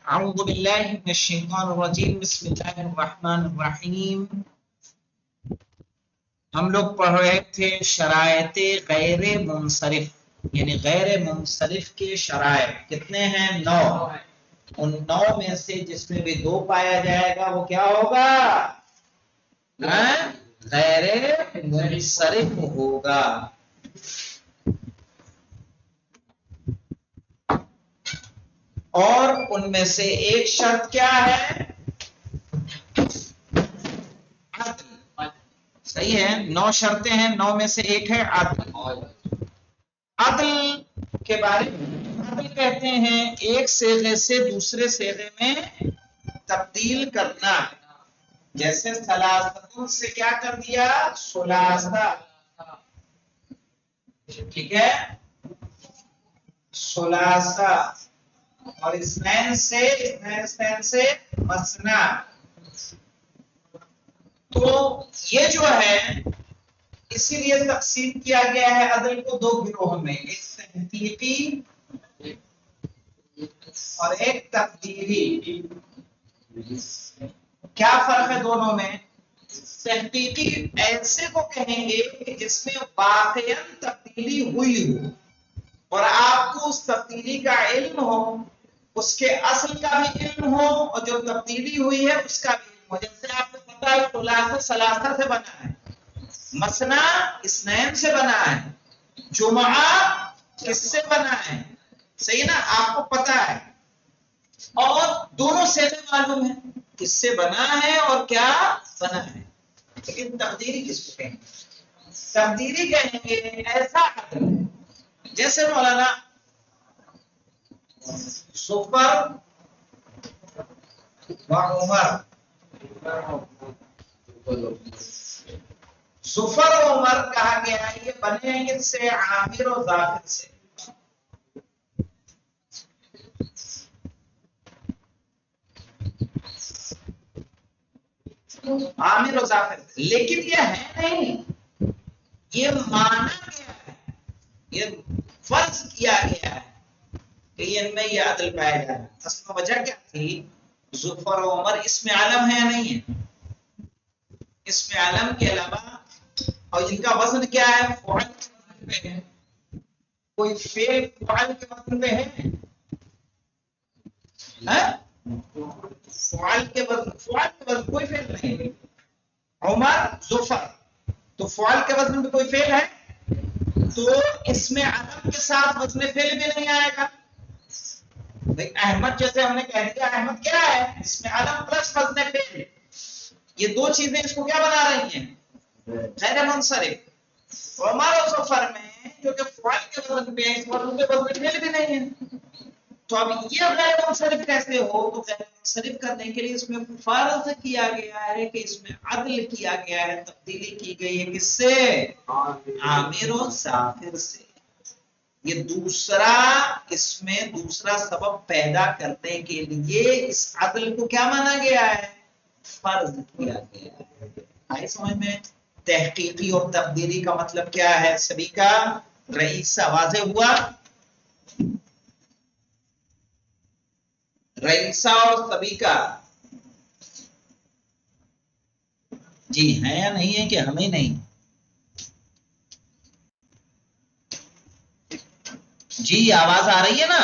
اعوذ باللہ من الشیطان الرجیم بسم اللہ الرحمن الرحیم. ہم لوگ پڑھ رہے تھے شرائط غیر منصرف، یعنی غیر منصرف کے شرائط کتنے ہیں؟ 9. ان 9 میں سے جس میں بھی 2 پایا جائے گا وہ کیا ہوگا؟ غیر منصرف ہوگا. اور ان میں سے ایک شرط کیا ہے؟ عدل. صحیح ہے، 9 شرطیں ہیں، 9 میں سے ایک ہے عدل. عدل کے بارے میں عدل کہتے ہیں ایک صیغے سے دوسرے صیغے میں تبدیل کرنا. جیسے ثلاثہ سے کیا کر دیا؟ ثلاثہ. ٹھیک ہے، ثلاثہ. اور اثنین سے مثنا. تو یہ جو ہے اسی لیے تقسیم کیا گیا ہے عدل کو 2 گروہ میں، ایک تحقیقی اور ایک تقدیری. کیا فرق ہے دونوں میں؟ تحقیقی ایسے کو کہیں گے کہ جس میں واقعاً تبدیلی ہوئی ہو اور آپ کو اس تبدیلی کا علم ہو، اس کے اصل کا بھی علم ہو اور جو تبدیلی ہوئی ہے اس کا بھی علم ہو. جیسے آپ کو پتا ہے ثلاثہ سے بنا ہے، مثنا اثنین سے بنا ہے، جمعہ کس سے بنا ہے؟ صحیح نا، آپ کو پتا ہے. اور دونوں صیغے معلوم ہے کس سے بنا ہے اور کیا بنا ہے. لیکن تقدیری کس کو کہیں گے؟ تقدیری کہیں گے ایسا عدل جیسے مولانا زفر و عمر، زفر و عمر کہا گیا ہے یہ بنے ہیں کس سے؟ عامر و ظافر سے. عامر و ظافر، لیکن یہ ہے نہیں، یہ مانا گیا ہے، یہ فرض کیا گیا ہے کہ ان میں یہ عدل پایا جائے. اصل میں وجہ کیا تھی؟ زفر و عمر اسم عالم ہے یا نہیں ہے؟ اسم عالم کے علاوہ اور جن کا وزن کیا ہے؟ فعل کے وزن پہ ہے. کوئی فعل فعل کے وزن پہ ہے؟ فعل کے وزن کوئی فعل نہیں. عمر زفر تو فعل کے وزن پہ کوئی فعل ہے تو اسم عالم کے ساتھ وزن فعل بھی نہیں آئے گا. احمد جیسے ہم نے کہہ دیا احمد کیا ہے؟ اسم عالم پلس وزن فعل. یہ 2 چیزیں اس کو کیا بنا رہی ہیں؟ غیر منصرف. عمر و ظفر میں جو کہ فعل کے وزن پہ ہے، اس وزن پہ وزن فعل بھی نہیں ہے. تو اب یہ غیر منصرف کیسے ہو؟ تو غیر منصرف کرنے کے لیے اس میں فرض کیا گیا ہے کہ اس میں عدل کیا گیا ہے، تبدیلی کی گئی ہے کس سے؟ عامر و ظافر سے. یہ دوسرا اس میں دوسرا سبب پیدا کرنے کے لیے اس عدل کو کیا مانا گیا ہے؟ فرض کیا گیا ہے. آئی سمجھ میں؟ تحقیقی اور تقدیری کا مطلب کیا ہے سبھی کا؟ رئیسہ واضح ہوا؟ رئیسہ اور سبھی کا جی ہے یا نہیں ہے کہ ہمیں نہیں؟ جی آواز آ رہی ہے نا؟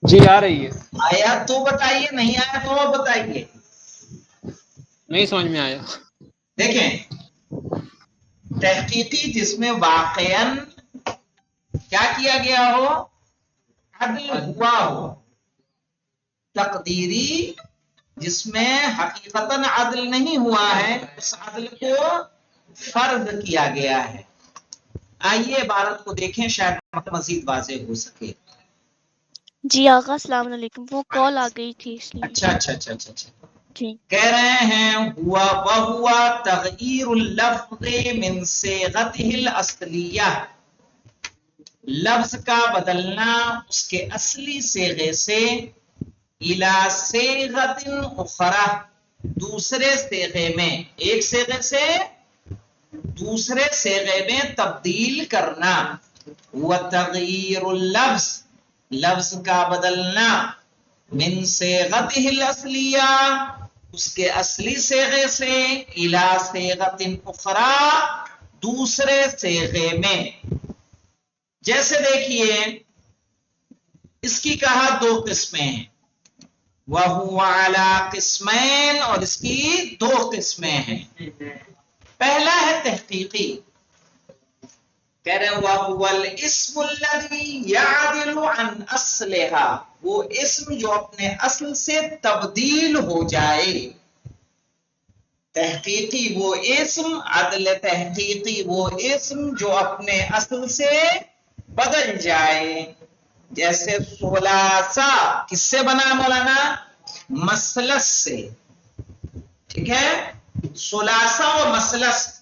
جی آ رہی ہے. آیا تو بتائیے، نہیں آیا تو بتائیے. نہیں سمجھ میں آیا. دیکھیں تحقیقی جس میں واقعاً کیا کیا گیا ہو؟ عدل ہوا ہو. تقدیری جس میں حقیقتاً عدل نہیں ہوا ہے، اس عدل کو فرض کیا گیا ہے. آئیے عبارت کو دیکھیں شاید مزید واضح ہو سکے. جی آقا السلام علیکم، وہ کال آ گئی تھی اس لیے. اچھا جی کہہ رہے ہیں ہوا وہوا تغییر اللفظ من صیغته الاصلیہ، لفظ کا بدلنا اس کے اصلی صیغے سے الی صیغۃ اخری، دوسرے صیغے میں، ایک صیغے سے دوسرے صیغے میں تبدیل کرنا. وتغییر اللفظ، लफ्ज का बदलना, मिन सेगतिहिल असलिया, उसके असली सेगे से, इला सेगतिन उखरा, दूसरे सेगे में। जैसे देखिए इसकी कहा दो किस्में हैं, वहुवा अला किस्मैन, और इसकी दो किस्में हैं। पहला है तहकीकी, कह रहे हैं वहुवल इस्मुल्लज़ी यादिलु अन अस्लिहा, वो इस्म जो अपने असल से तब्दील हो जाए। तहकीकी वो इस्म, अदल तहकीकी वो इस्म जो अपने असल से बदल जाए। जैसे सोलासा किससे बना मौलाना? मसलस से, ठीक है। सोलासा व मसलस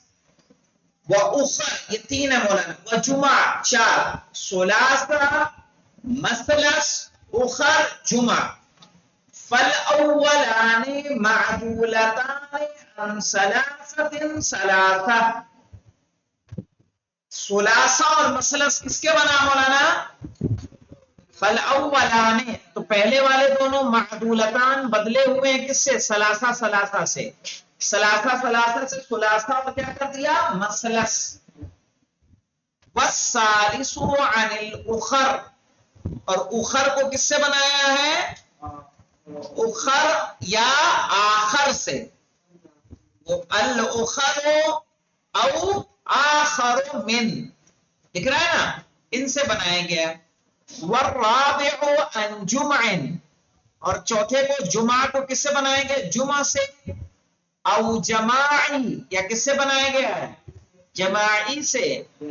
व उखर, ये तीन है मौलाना, व जुमा चार, सोलासा मसलस उखर जुमा। फल अव्वलानी मअदूलतानी अन सलासतिन सलासा, सोलासा और मसलस किसके बना मौलाना? फल अव्वलाने, तो पहले वाले दोनों मअदूलतान बदले हुए हैं किससे? सलासा सलासा से, सलासा सलासा से सुलासा, और क्या कर दिया? मसलस। वस्सालिसु अनिल उखर, और उखर को किससे बनाया है? उखर या आखर से, वो अल उखर औ आखर मिन, दिख रहा है ना, इनसे बनाया गया। वर्राबिउ अन जुमअन, और चौथे को जुमा को किससे बनाया गया? जुमा से। औ जमाई, या किससे बनाया गया है? जमाई से।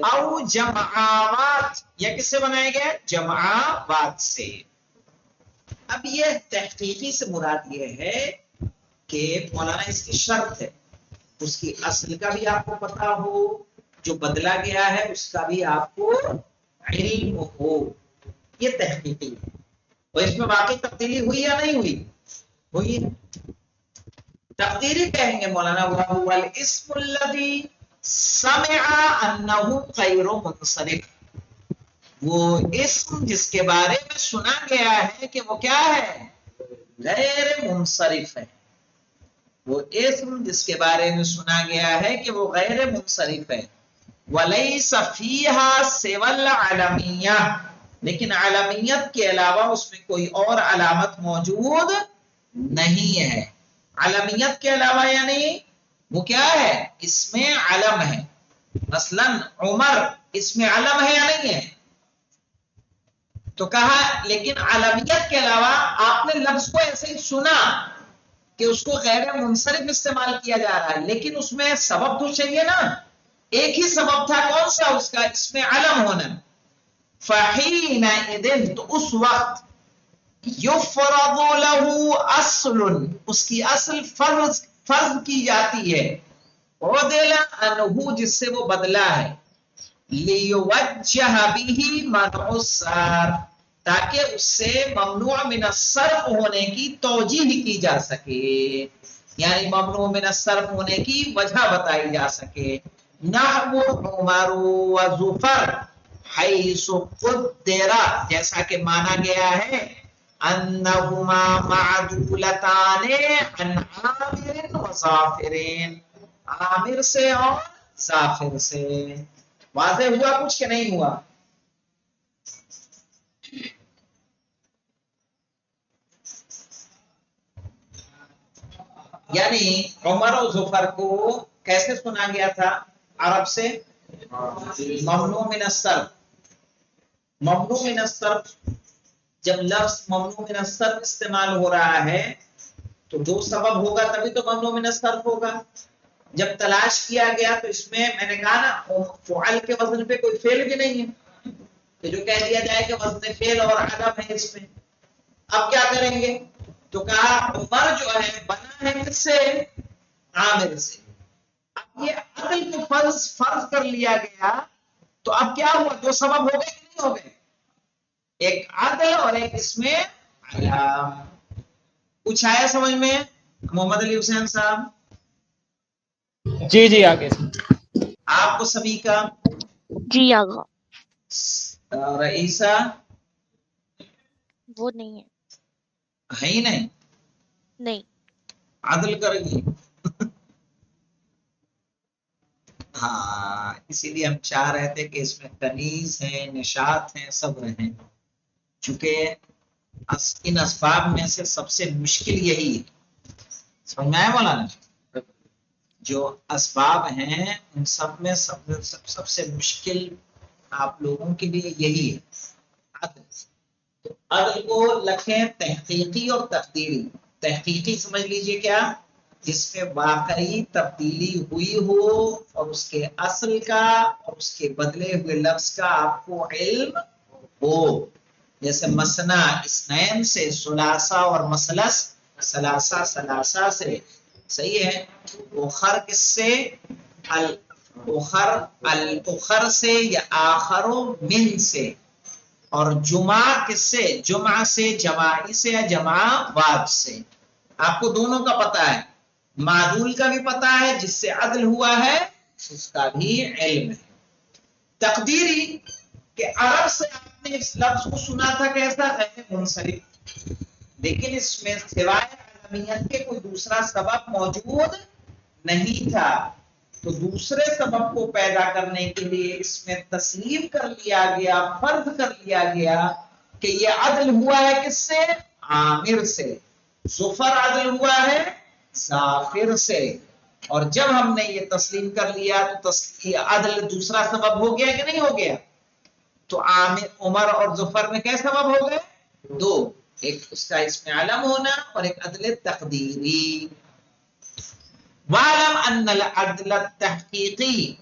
औ जमाआवात, या किससे बनाया गया? जमाआवात से। अब ये तहकीकी से मुराद ये है कि मौलाना इसकी शर्त है उसकी असल का भी आपको पता हो, जो बदला गया है उसका भी आपको इल्म हो, ये तहकीकी है। और इसमें वाकई तब्दीली हुई या नहीं हुई? हुई है। तब्दीली कहेंगे मौलाना वहुवल इस्मुल्लज़ी समिअ अन्नहु गैरु मुनसरिफ, वो इस्म जिसके बारे में सुना गया है कि वो क्या है? गैर मुनसरिफ है। वो इस्म जिसके बारे में सुना गया है कि वो गैर मुनसरिफ है। वलैसा फीहा सिवल अलमिया, लेकिन अलमियत के अलावा उसमें कोई और अलामत मौजूद नहीं है। अलमियत के अलावा यानी वो क्या है? इसमें अलम है। मसलन उमर इसमें अलम है या नहीं है? तो कहा लेकिन अलमियत के अलावा आपने लफ्ज को ऐसे ही सुना कि उसको गैर मुनसरिफ इस्तेमाल किया जा रहा है, लेकिन उसमें सबब तो चाहिए ना। एक ही सबब था, कौन सा? उसका इसमें अलम होना। फहीनइदिन, तो उस वक्त युफरदु लहू अस्लुन, उसकी असल फर्ज की जाती है। उदिला अनहु, जिससे वो बदला है। लियुवज्जह बिही मनउस्सार, ताकि उससे ममनू मिन सर्फ होने की तौजीह की जा सके, यानी ममनू मिन सर्फ होने की वजह बताई जा सके। नहवु उमरु व जुफर हैसु कुद्दरा, जैसा कि माना गया है अन्नहुमा मअदूलताने अन आमिर व जाफिरिन, आमिर से और जाफिर से। वाज़ेह हुआ कुछ कि नहीं हुआ? यानी उमर और जुफर को कैसे सुना गया था? अरब से ममनू मिन सर्फ। ममनू मिन सर्फ, जब लफ्ज ममनू मिन सर्फ इस्तेमाल हो रहा है तो दो सबब होगा, तभी तो ममनू मिन सर्फ होगा। जब तलाश किया गया तो इसमें मैंने कहा ना, फ़ुअल के वजन पे कोई फेल भी नहीं है, तो जो कह दिया जाए कि वजन फेल और अदम है इसमें। अब क्या करेंगे? तो कहा उमर जो है बना है किससे? आमिर से। अब ये अदल को फर्ज कर लिया गया, तो अब क्या हुआ? दो सबब हो गए कि नहीं हो गए? एक अदल और एक इसमें अलाम। कुछ आया समझ में मोहम्मद अली हुसैन साहब? जी जी आगे। आपको सभी का? जी आगा। रईसा वो नहीं है ही नहीं, नहीं अदल करेगी। हाँ, इसीलिए हम चाह रहे थे कि इसमें तनीज है, निशात है, सब रहे, चूंकि इन असबाब में से सबसे मुश्किल यही है। समझ में आया मौलाना? जो असबाब हैं उन सब में सबसे मुश्किल आप लोगों के लिए यही है, अदल। तो अदल को लखें तहकीकी और तकदीरी। तहकीकी समझ लीजिए क्या, जिसमें वाकई तब्दीली हुई हो और उसके असल का और उसके बदले हुए लफ्ज का आपको इल्म हो। जैसे मसना इस्नैन से सुलासा और मसलस सलासा, सलासा से, सही है। उखर किससे? अल उखर, अल उखर से या आखरो मिन से। और जुमा किससे? जुमा से, जमाई से या जमावात से। आपको दोनों का पता है, मादूल का भी पता है, जिससे अदल हुआ है उसका भी इल्म है। तकदीरी के अरब से आपने इस लफ्ज को सुना था कैसा है? मुनसरिफ, लेकिन इसमें सिवाय अलमियत के कोई दूसरा सबब मौजूद नहीं था। तो दूसरे सबब को पैदा करने के लिए इसमें तस्लीम कर लिया गया, फर्ज कर लिया गया कि ये अदल हुआ है किससे? आमिर से। जुफर अदल हुआ है जाफिर से। और जब हमने ये तस्लीम कर लिया तो अदल दूसरा सबब हो गया कि नहीं हो गया? तो आमिर, उमर और जुफर में क्या सबब हो गए? दो, एक उसका इसमें अलम होना और एक अदल तकदीरी। वालम अन्नल अदल तहकीकी,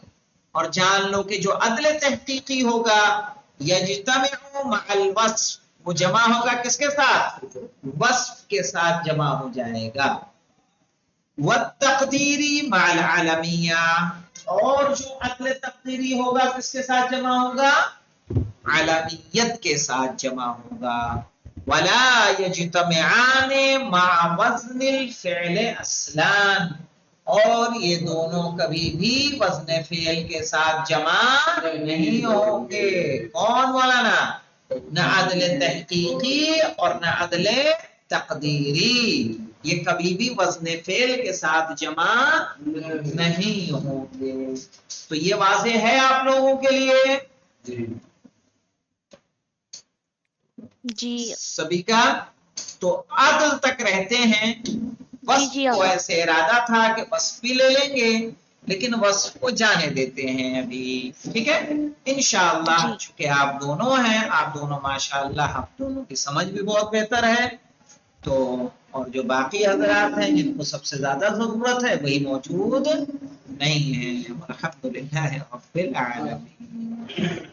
और जान लो कि जो अदल तहकीकी होगा यज्तमिउ मअल वस्फ, वो जमा होगा किसके साथ? वस्फ के साथ जमा हो जाएगा। वत्तक़दीरी मअल अलमिया, और जो अदल तकदीरी होगा किसके साथ जमा होगा? अलमियत के साथ जमा होगा। वला यज्तमिआन मअ वज़निल फ़िअल असलान, और ये दोनों कभी भी वज़न फ़िअल के साथ जमा नहीं होंगे। कौन मौलाना? न अदल तहकीकी और न अदल तकदीरी, ये कभी भी वज़न फ़िअल के साथ जमा नहीं होंगे। तो ये वाज़ेह है आप लोगों के लिए जी सभी का? तो अदल तक रहते हैं। वस्फ जी को आका। ऐसे इरादा था कि वस्फ भी ले लेंगे, लेकिन वस्फ को जाने देते हैं अभी, ठीक है? इंशाअल्लाह, जी चूंकि आप दोनों हैं, आप दोनों माशाअल्लाह, आप दोनों की समझ भी बहुत बेहतर है। तो और जो बाकी हज़रात हैं जिनको सबसे ज्यादा जरूरत है वही मौजूद नहीं है। अल्हम्दुलिल्लाह रब्बिल आलमीन।